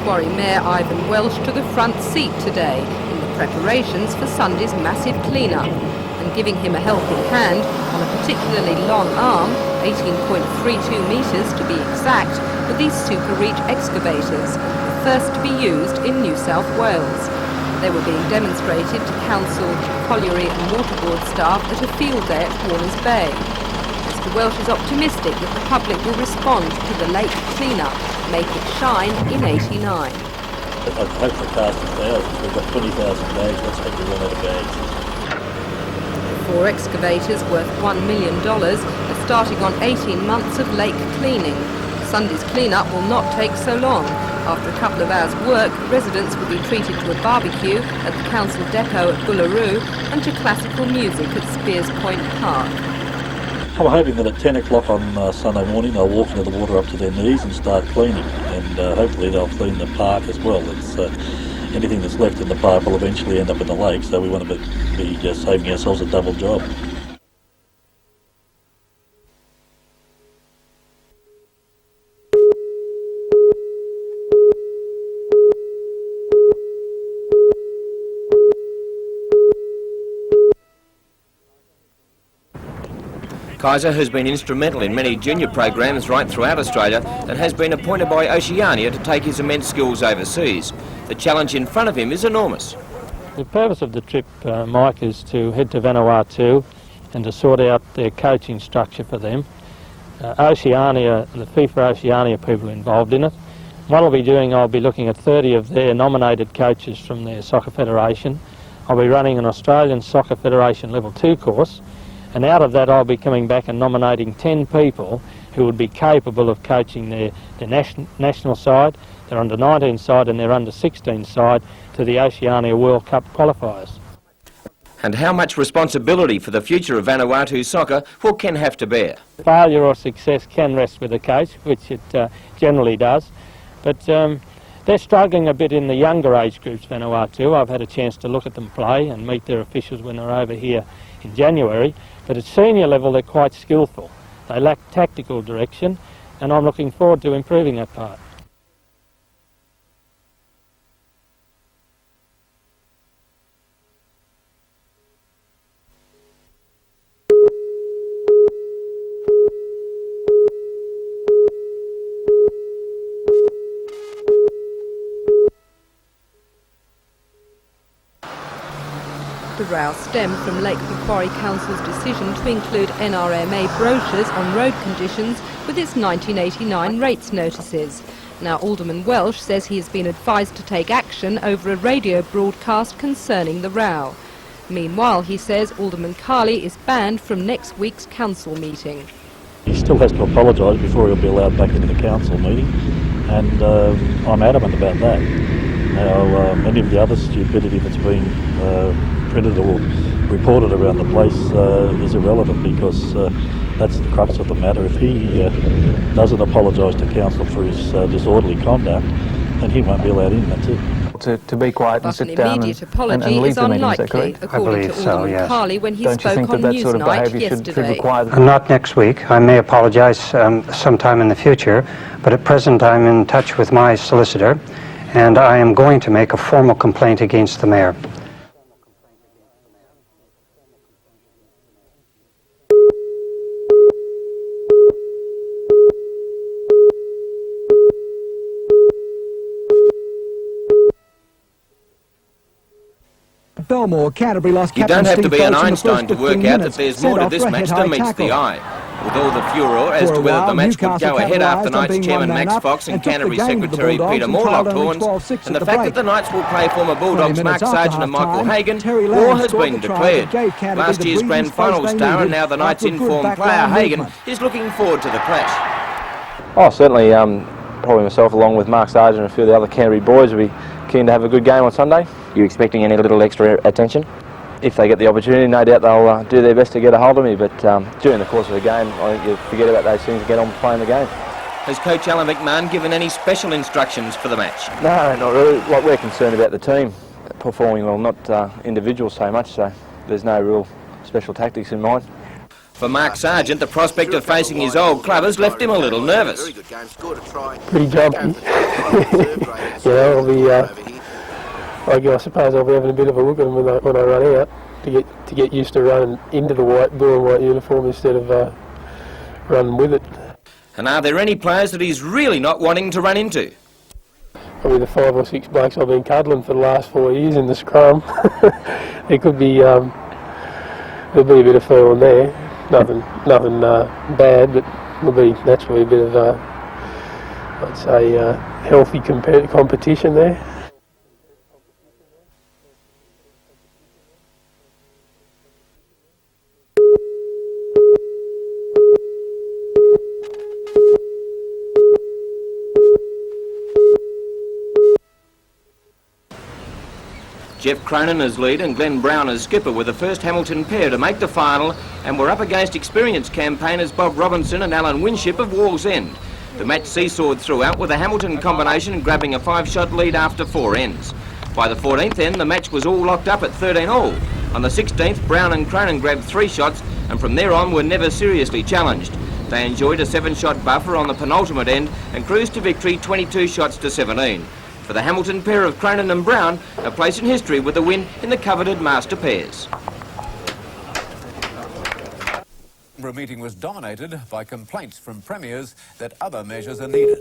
Quarry Mayor Ivan Welsh took a front seat today in the preparations for Sunday's massive clean-up, and giving him a helping hand on a particularly long arm, 18.32 metres to be exact, were these Super Reach excavators, the first to be used in New South Wales. They were being demonstrated to council, colliery and waterboard staff at a field day at Warners Bay. Mr Welsh is optimistic that the public will respond to the lake clean-up, make it shine in '89. I hope for cast of thousands. We've got 20,000 bags, let's hope we run out of bags. 4 excavators worth $1 million are starting on 18 months of lake cleaning. Sunday's clean-up will not take so long. After a couple of hours' work, residents will be treated to a barbecue at the council depot at Bullaroo and to classical music at Spears Point Park. I'm hoping that at 10 o'clock on Sunday morning they'll walk into the water up to their knees and start cleaning, and hopefully they'll clean the park as well. It's, anything that's left in the park will eventually end up in the lake, so we want to be saving ourselves a double job. Kaiser has been instrumental in many junior programs right throughout Australia and has been appointed by Oceania to take his immense skills overseas. The challenge in front of him is enormous. The purpose of the trip, Mike, is to head to Vanuatu and to sort out their coaching structure for them. Oceania, the FIFA Oceania people involved in it. What I'll be doing, I'll be looking at 30 of their nominated coaches from their soccer federation. I'll be running an Australian Soccer Federation Level 2 course, and out of that I'll be coming back and nominating 10 people who would be capable of coaching their national side, their under-19 side and their under-16 side to the Oceania World Cup qualifiers. And how much responsibility for the future of Vanuatu soccer will Ken have to bear? Failure or success can rest with the coach, which it generally does, but they're struggling a bit in the younger age groups, Vanuatu. I've had a chance to look at them play and meet their officials when they're over here in January, but at senior level they're quite skillful. They lack tactical direction, and I'm looking forward to improving that part. The row stemmed from Lake Macquarie Council's decision to include NRMA brochures on road conditions with its 1989 rates notices. Now Alderman Welsh says he has been advised to take action over a radio broadcast concerning the row. Meanwhile, he says Alderman Carley is banned from next week's council meeting. He still has to apologise before he'll be allowed back into the council meeting, and I'm adamant about that. Now, any of the other stupidity that's been printed or reported around the place is irrelevant, because that's the crux of the matter. If he doesn't apologise to council for his disorderly conduct, then he won't be allowed in, that's it. To be quiet and sit down and leave the meeting, is that unlikely, according to Alderman Carley when he spoke on Newsnight yesterday. Not next week. I may apologise sometime in the future, but at present I'm in touch with my solicitor, and I am going to make a formal complaint against the Mayor. Belmore, Canterbury lost You don't have to be an Einstein to work out that there's more to this match than meets the eye. With all the furore as to whether the match could go ahead after Knights chairman Max Fox and Canterbury secretary Peter Moore locked horns, and the fact that the Knights will play former Bulldogs Mark Sargent and Michael Hagan, war has been declared. Last year's grand final star and now the Knights' informed player Hagan is looking forward to the clash. Oh, certainly, probably myself along with Mark Sargent and a few of the other Canterbury boys will be keen to have a good game on Sunday. You expecting any little extra attention? If they get the opportunity, no doubt they'll do their best to get a hold of me, but during the course of the game, I think you forget about those things and get on playing the game. Has Coach Alan McMahon given any special instructions for the match? No, not really. Like, we're concerned about the team performing well, not individuals so much, so there's no real special tactics in mind. For Mark Sargent, the prospect of facing his old club has left him a little nervous. Pretty jumpy. I suppose I'll be having a bit of a look at them when I run out to get used to running into the blue and white uniform instead of running with it. And are there any players that he's really not wanting to run into? Probably the 5 or 6 blokes I've been cuddling for the last 4 years in the scrum. There could be there'll be a bit of fur on there. Nothing bad, but there'll be naturally a bit of I'd say healthy competition there. Jeff Cronin as lead and Glenn Brown as skipper were the first Hamilton pair to make the final and were up against experienced campaigners Bob Robinson and Alan Winship of Wallsend. The match seesawed throughout with the Hamilton combination grabbing a 5-shot lead after 4 ends. By the 14th end, the match was all locked up at 13 all. On the 16th, Brown and Cronin grabbed 3 shots and from there on were never seriously challenged. They enjoyed a 7-shot buffer on the penultimate end and cruised to victory 22 shots to 17. For the Hamilton pair of Cronin and Brown, a place in history with a win in the coveted Master Pairs. The meeting was dominated by complaints from premiers that other measures are needed.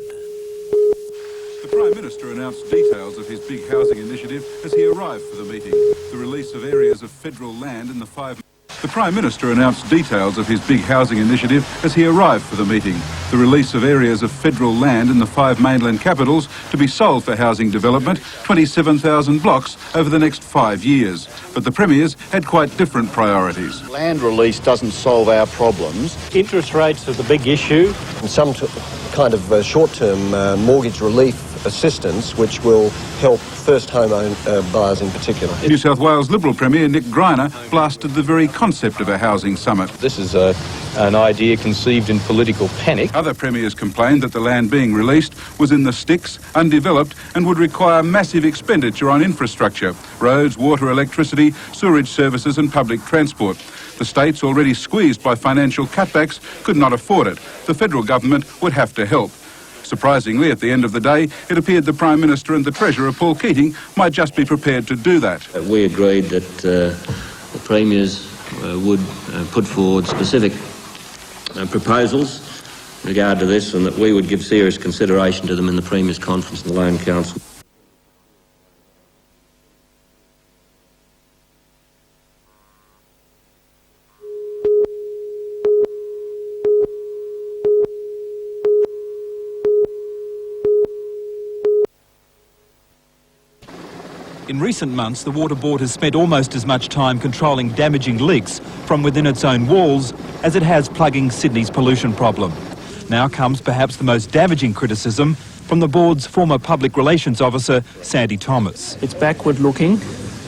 The Prime Minister announced details of his big housing initiative as he arrived for the meeting. The release of areas of federal land in the 5... The Prime Minister announced details of his big housing initiative as he arrived for the meeting. The release of areas of federal land in the 5 mainland capitals to be sold for housing development, 27,000 blocks over the next 5 years. But the premiers had quite different priorities. Land release doesn't solve our problems. Interest rates are the big issue. And some kind of short-term mortgage relief assistance which will help first home buyers in particular. New South Wales Liberal Premier Nick Greiner blasted the very concept of a housing summit. This is an idea conceived in political panic. Other premiers complained that the land being released was in the sticks, undeveloped and would require massive expenditure on infrastructure, roads, water, electricity, sewerage services and public transport. The states, already squeezed by financial cutbacks, could not afford it. The federal government would have to help. Surprisingly, at the end of the day, it appeared the Prime Minister and the Treasurer, Paul Keating, might just be prepared to do that. We agreed that the Premiers would put forward specific proposals in regard to this and that we would give serious consideration to them in the Premiers' Conference and the Loan Council. In recent months, the Water Board has spent almost as much time controlling damaging leaks from within its own walls as it has plugging Sydney's pollution problem. Now comes perhaps the most damaging criticism from the Board's former Public Relations Officer, Sandy Thomas. It's backward looking.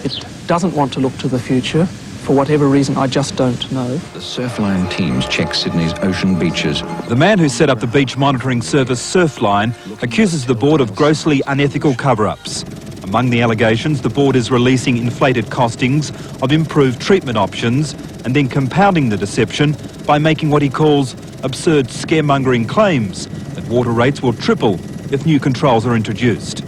It doesn't want to look to the future. For whatever reason, I just don't know. The Surfline teams check Sydney's ocean beaches. The man who set up the beach monitoring service Surfline accuses the Board of grossly unethical cover-ups. Among the allegations, the Board is releasing inflated costings of improved treatment options and then compounding the deception by making what he calls absurd scaremongering claims that water rates will triple if new controls are introduced.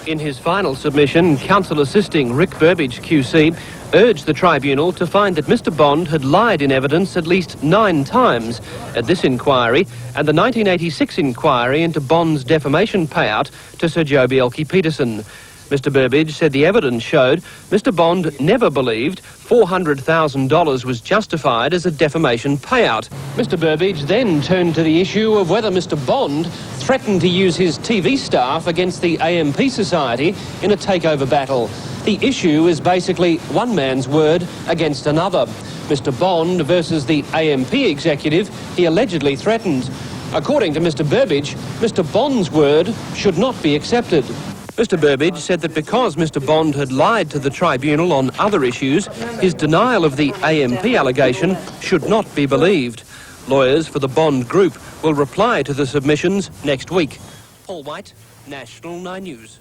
In his final submission, counsel assisting Rick Burbidge QC urged the tribunal to find that Mr Bond had lied in evidence at least 9 times at this inquiry and the 1986 inquiry into Bond's defamation payout to Sir Joe Bielke-Peterson. Mr Burbidge said the evidence showed Mr Bond never believed $400,000 was justified as a defamation payout. Mr Burbidge then turned to the issue of whether Mr Bond threatened to use his TV staff against the AMP Society in a takeover battle. The issue is basically one man's word against another. Mr Bond versus the AMP executive he allegedly threatened. According to Mr Burbidge, Mr Bond's word should not be accepted. Mr Burbidge said that because Mr Bond had lied to the tribunal on other issues, his denial of the AMP allegation should not be believed. Lawyers for the Bond Group will reply to the submissions next week. Paul White, National 9 News.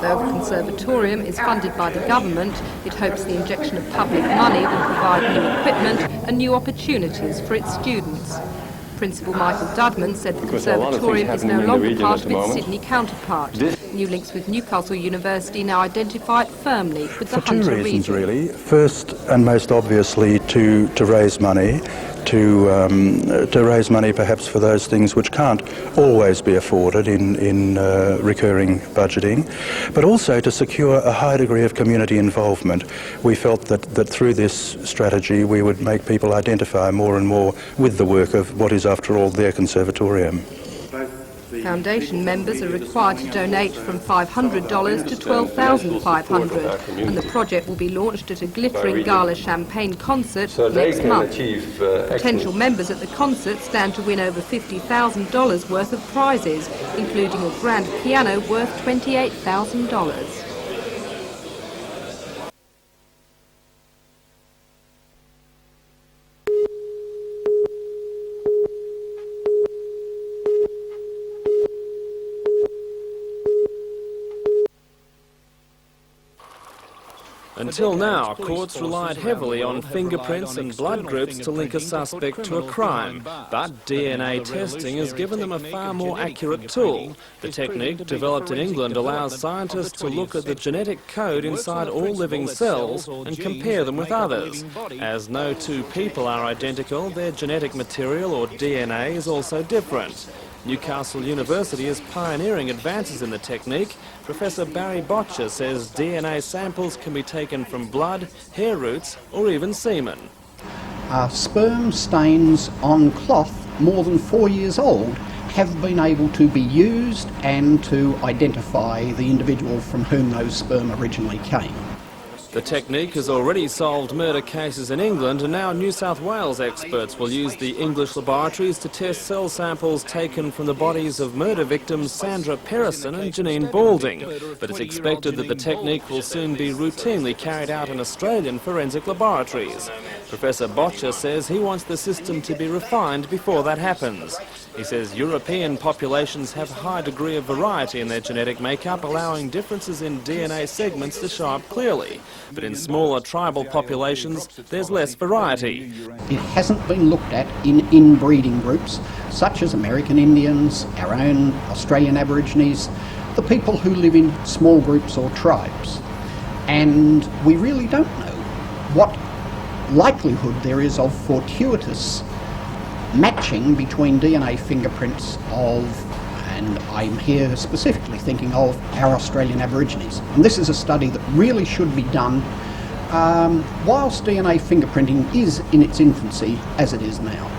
Though the conservatorium is funded by the government, it hopes the injection of public money will provide new equipment and new opportunities for its students. Principal Michael Dudman said the conservatorium is no longer part of its Sydney counterpart. New links with Newcastle University now identify it firmly with the Hunter For two reasons, region. really. First, and most obviously, to raise money, to raise money perhaps for those things which can't always be afforded in recurring budgeting, but also to secure a high degree of community involvement. We felt that through this strategy we would make people identify more and more with the work of what is, after all, their conservatorium. Foundation members are required to donate from $500 to $12,500, and the project will be launched at a glittering gala champagne concert next month. Potential members at the concert stand to win over $50,000 worth of prizes, including a grand piano worth $28,000. Until now, courts relied heavily on fingerprints and blood groups to link a suspect to a crime, but DNA testing has given them a far more accurate tool. The technique, developed in England, allows scientists to look at the genetic code inside all living cells and compare them with others. As no two people are identical, their genetic material, or DNA, is also different. Newcastle University is pioneering advances in the technique. Professor Barry Botcher says DNA samples can be taken from blood, hair roots or even semen. Sperm stains on cloth more than 4 years old have been able to be used and to identify the individual from whom those sperm originally came. The technique has already solved murder cases in England, and now New South Wales experts will use the English laboratories to test cell samples taken from the bodies of murder victims Sandra Perrison and Janine Balding. But it's expected that the technique will soon be routinely carried out in Australian forensic laboratories. Professor Botcher says he wants the system to be refined before that happens. He says European populations have a high degree of variety in their genetic makeup, allowing differences in DNA segments to show up clearly. But in smaller tribal populations, there's less variety. It hasn't been looked at in inbreeding groups, such as American Indians, our own Australian Aborigines, the people who live in small groups or tribes. And we really don't know what likelihood there is of fortuitous matching between DNA fingerprints of, and I'm here specifically thinking of, our Australian Aborigines. And this is a study that really should be done whilst DNA fingerprinting is in its infancy, as it is now.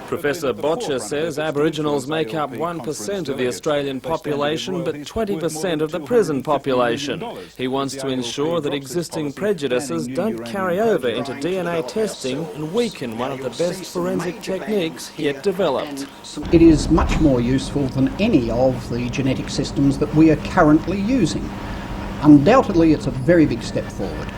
Professor Botcher says Aboriginals make up 1% of the Australian population, but 20% of the prison population. He wants to ensure that existing prejudices don't carry over into DNA testing and weaken one of the best forensic techniques yet developed. It is much more useful than any of the genetic systems that we are currently using. Undoubtedly, it's a very big step forward.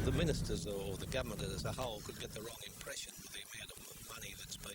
The ministers or the government as a whole could get the wrong impression with the amount of money that's been...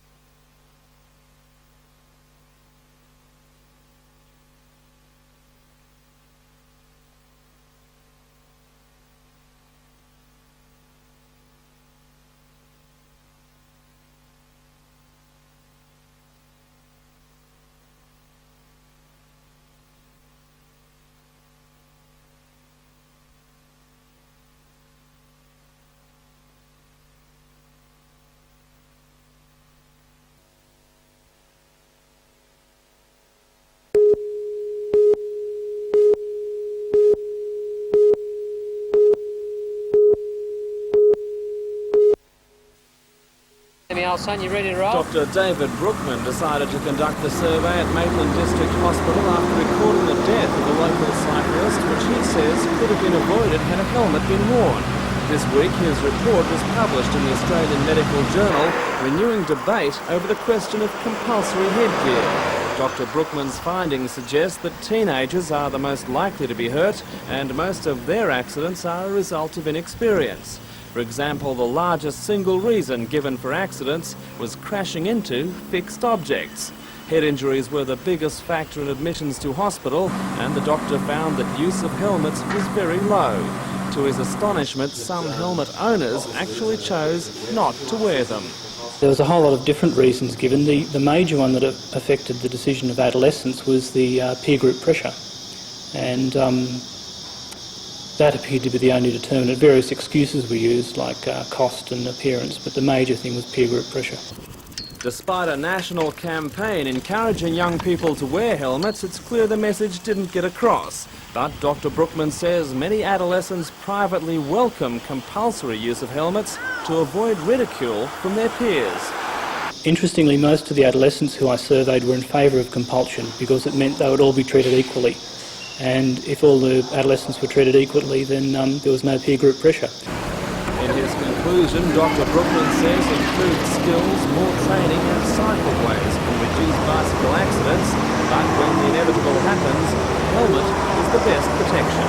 now, son. You ready to roll? Dr. David Brookman decided to conduct the survey at Maitland District Hospital after recording the death of a local cyclist, which he says could have been avoided had a helmet been worn. This week, his report was published in the Australian Medical Journal, renewing debate over the question of compulsory headgear. Dr. Brookman's findings suggest that teenagers are the most likely to be hurt, and most of their accidents are a result of inexperience. For example, the largest single reason given for accidents was crashing into fixed objects. Head injuries were the biggest factor in admissions to hospital, and the doctor found that use of helmets was very low. To his astonishment, some helmet owners actually chose not to wear them. There was a whole lot of different reasons given. The major one that affected the decision of adolescents was the peer group pressure. And that appeared to be the only determinant. Various excuses were used, like cost and appearance, but the major thing was peer group pressure. Despite a national campaign encouraging young people to wear helmets, it's clear the message didn't get across. But Dr. Brookman says many adolescents privately welcome compulsory use of helmets to avoid ridicule from their peers. Interestingly, most of the adolescents who I surveyed were in favour of compulsion because it meant they would all be treated equally. And if all the adolescents were treated equally, then there was no peer group pressure. In his conclusion, Dr. Brookman says improved skills, more training and cycleways can reduce bicycle accidents, but when the inevitable happens, a helmet is the best protection.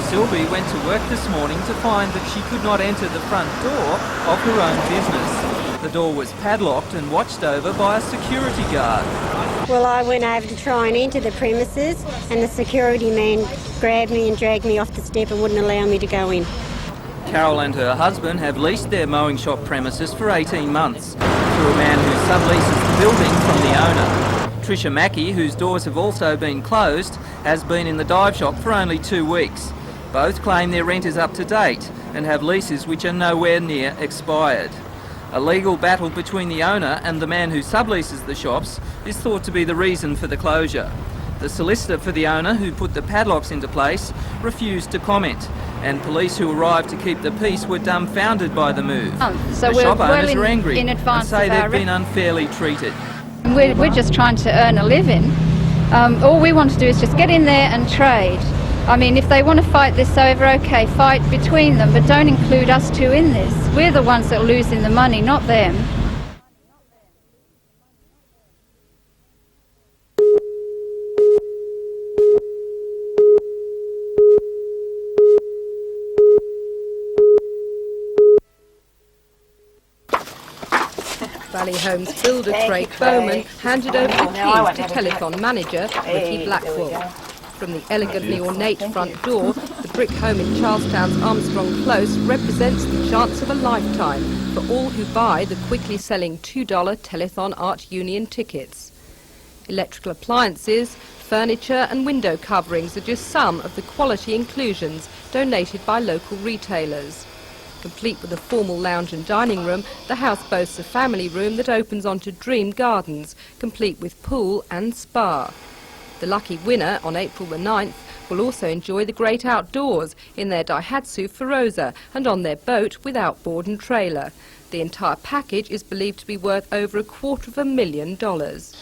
Sylvie went to work this morning to find that she could not enter the front door of her own business. The door was padlocked and watched over by a security guard. Well, I went over to try and enter the premises and the security man grabbed me and dragged me off the step and wouldn't allow me to go in. Carol and her husband have leased their mowing shop premises for 18 months to a man who subleases the building from the owner. Tricia Mackey, whose doors have also been closed, has been in the dive shop for only 2 weeks. Both claim their rent is up to date and have leases which are nowhere near expired. A legal battle between the owner and the man who subleases the shops is thought to be the reason for the closure. The solicitor for the owner, who put the padlocks into place, refused to comment, and police who arrived to keep the peace were dumbfounded by the move. So the we're shop well owners are angry in advance and say of our they've been unfairly treated. We're just trying to earn a living. All we want to do is just get in there and trade. I mean, if they want to fight this over, okay, fight between them, but don't include us two in this. We're the ones that are losing the money, not them. Valley Homes builder Craig Bowman handed over the keys to telephone manager Ricky Blackwell. From the elegantly ornate front door, the brick home in Charlestown's Armstrong Close represents the chance of a lifetime for all who buy the quickly selling $2 Telethon Art Union tickets. Electrical appliances, furniture and window coverings are just some of the quality inclusions donated by local retailers. Complete with a formal lounge and dining room, the house boasts a family room that opens onto Dream Gardens, complete with pool and spa. The lucky winner on April the 9th will also enjoy the great outdoors in their Daihatsu Feroza and on their boat with outboard and trailer. The entire package is believed to be worth over $250,000.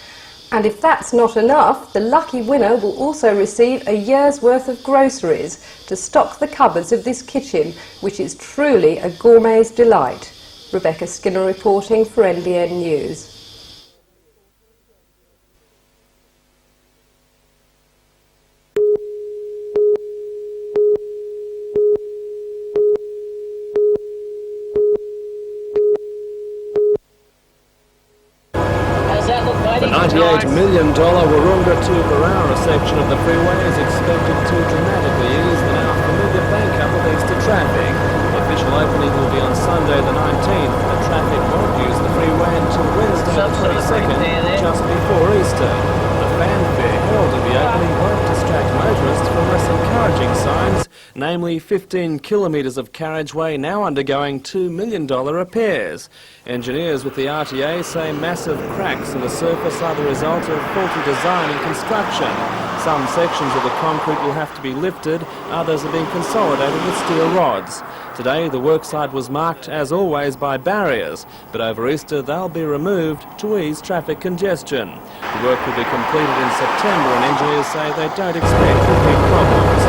And if that's not enough, the lucky winner will also receive a year's worth of groceries to stock the cupboards of this kitchen, which is truly a gourmet's delight. Rebecca Skinner reporting for NBN News. The $98 million Warunga to Barara section of the freeway is expected to dramatically ease the now familiar bank up against the traffic. The official opening will be on Sunday the 19th. The traffic won't use the freeway until Wednesday the 22nd, just before Easter. The fanfare held at the opening won't distract motorists from less encouraging signs namely 15 kilometres of carriageway now undergoing $2 million repairs. Engineers with the RTA say massive cracks in the surface are the result of faulty design and construction. Some sections of the concrete will have to be lifted, others are being consolidated with steel rods. Today the worksite was marked, as always, by barriers, but over Easter they'll be removed to ease traffic congestion. The work will be completed in September and engineers say they don't expect repeat problems.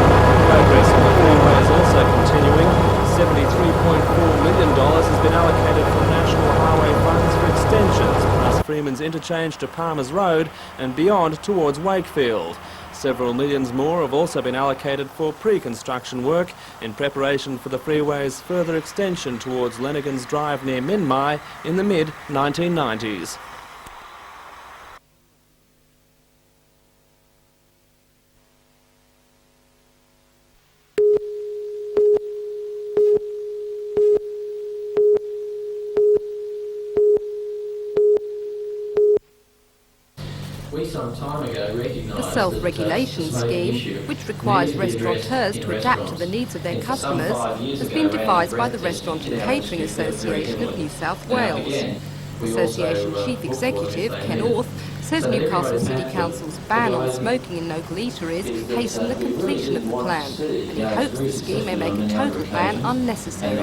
Progress on the freeway is also continuing. $73.4 million has been allocated from National Highway funds for extensions, plus Freeman's interchange to Palmer's Road and beyond towards Wakefield. Several millions more have also been allocated for pre-construction work in preparation for the freeway's further extension towards Lenigan's Drive near Minmai in the mid-1990s. Some time ago recognised the self-regulation scheme, which requires restaurateurs to adapt to the needs of their customers, has been devised by the Restaurant and Catering Association of New South Wales. Association Chief Executive Ken Orth says Newcastle City Council's ban on smoking in local eateries hastened the completion of the plan, and he hopes the scheme may make a total ban unnecessary.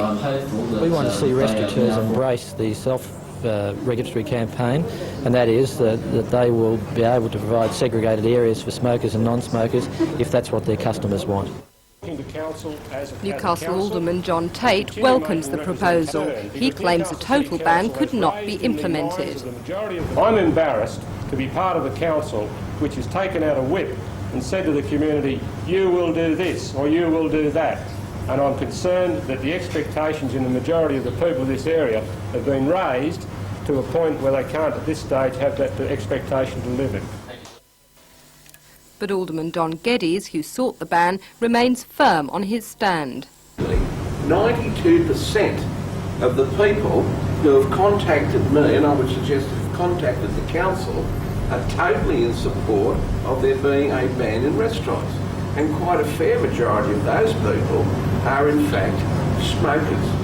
We want to see restaurateurs embrace the self-regulatory campaign, and that is that they will be able to provide segregated areas for smokers and non-smokers if that's what their customers want. Newcastle Alderman John Tate welcomes the proposal. He claims a total ban could not be implemented. I'm embarrassed to be part of the council which has taken out a whip and said to the community, you will do this or you will do that. And I'm concerned that the expectations in the majority of the people of this area have been raised to a point where they can't at this stage have that expectation delivered. But Alderman Don Geddes, who sought the ban, remains firm on his stand. 92% of the people who have contacted me, and I would suggest have contacted the council, are totally in support of there being a ban in restaurants. And quite a fair majority of those people are in fact smokers.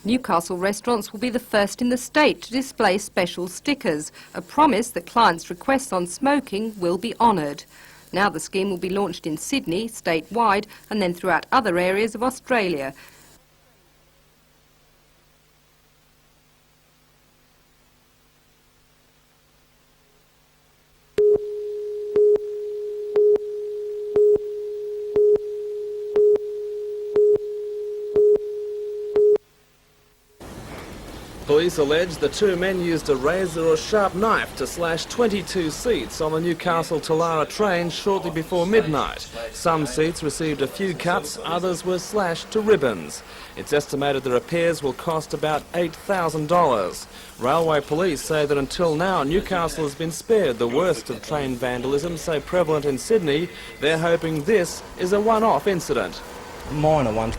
Newcastle restaurants will be the first in the state to display special stickers, a promise that clients' requests on smoking will be honoured. Now the scheme will be launched in Sydney, statewide, and then throughout other areas of Australia. Police allege the two men used a razor or sharp knife to slash 22 seats on the Newcastle-Talara train shortly before midnight. Some seats received a few cuts, others were slashed to ribbons. It's estimated the repairs will cost about $8,000. Railway police say that until now Newcastle has been spared the worst of train vandalism so prevalent in Sydney. They're hoping this is a one-off incident. Minor ones,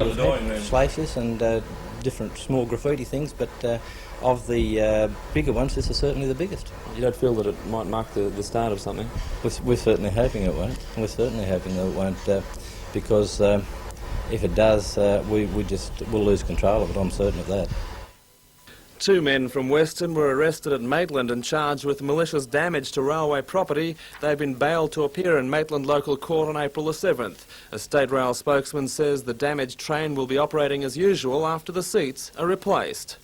slashes and different small graffiti things, but of the bigger ones, this is certainly the biggest. You don't feel that it might mark the start of something? We're certainly hoping it won't. We're certainly hoping that it won't, because if it does, we'll lose control of it, I'm certain of that. Two men from Western were arrested at Maitland and charged with malicious damage to railway property. They've been bailed to appear in Maitland Local Court on April the 7th. A State Rail spokesman says the damaged train will be operating as usual after the seats are replaced.